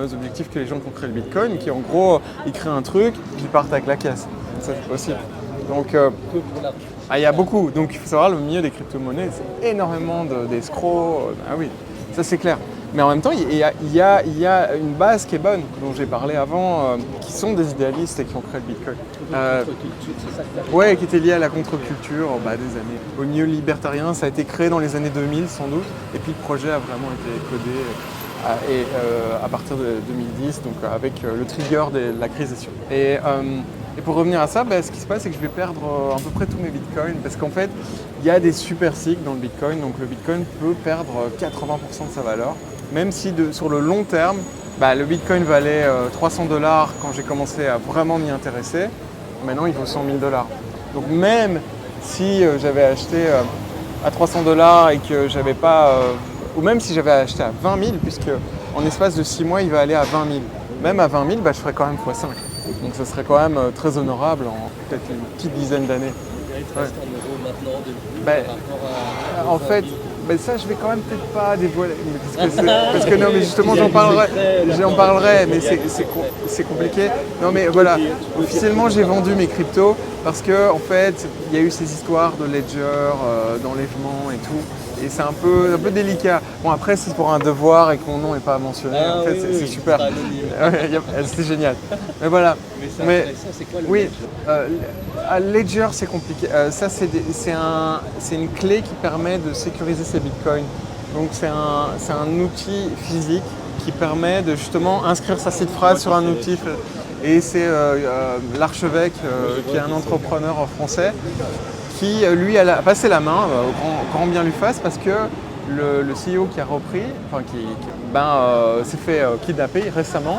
Les objectifs que les gens qui ont créé le Bitcoin, qui en gros, ils créent un truc, puis ils partent avec la caisse. Ça, c'est possible. Donc, il y a beaucoup. Donc, il faut savoir, le milieu des crypto-monnaies, c'est énormément d'escrocs. Ah oui, ça c'est clair. Mais en même temps, il y a une base qui est bonne, dont j'ai parlé avant, qui sont des idéalistes et qui ont créé le Bitcoin. Ouais, qui était lié à la contre-culture des années. Au milieu libertarien, ça a été créé dans les années 2000 sans doute, et puis le projet a vraiment été codé à partir de 2010, donc avec le trigger de la crise des sciences. Et pour revenir à ça, ce qui se passe, c'est que je vais perdre à peu près tous mes bitcoins, parce qu'en fait, il y a des super cycles dans le bitcoin, donc le bitcoin peut perdre 80% de sa valeur, même si sur le long terme, le bitcoin valait 300 $ quand j'ai commencé à vraiment m'y intéresser. Maintenant, il vaut 100 000 $. Donc même si j'avais acheté à 300 $ et que j'avais pas... ou même si j'avais acheté à 20 000, puisque en espace de 6 mois, il va aller à 20 000. Même à 20 000, je ferais quand même x5. Donc ça serait quand même très honorable en peut-être une petite dizaine d'années. Il te reste en euros maintenant par rapport à... En fait, ça je vais quand même peut-être pas dévoiler. Parce que non, mais justement j'en parlerai, mais c'est compliqué. Non mais voilà, officiellement j'ai vendu mes cryptos parce que en fait il y a eu ces histoires de ledger, d'enlèvement et tout. Et c'est un peu délicat. Bon après c'est pour un devoir et que mon nom n'est pas mentionné, en fait c'est super. C'est génial. Mais voilà. Mais c'est quoi le ledger? Ledger c'est compliqué. Ça c'est une clé qui permet de sécuriser ses bitcoins. Donc c'est un outil physique qui permet de justement inscrire sa seed phrase sur un outil. Et c'est l'archevêque qui est un entrepreneur français qui lui a passé la main, au grand bien lui fasse, parce que le CEO qui a repris, s'est fait kidnapper récemment.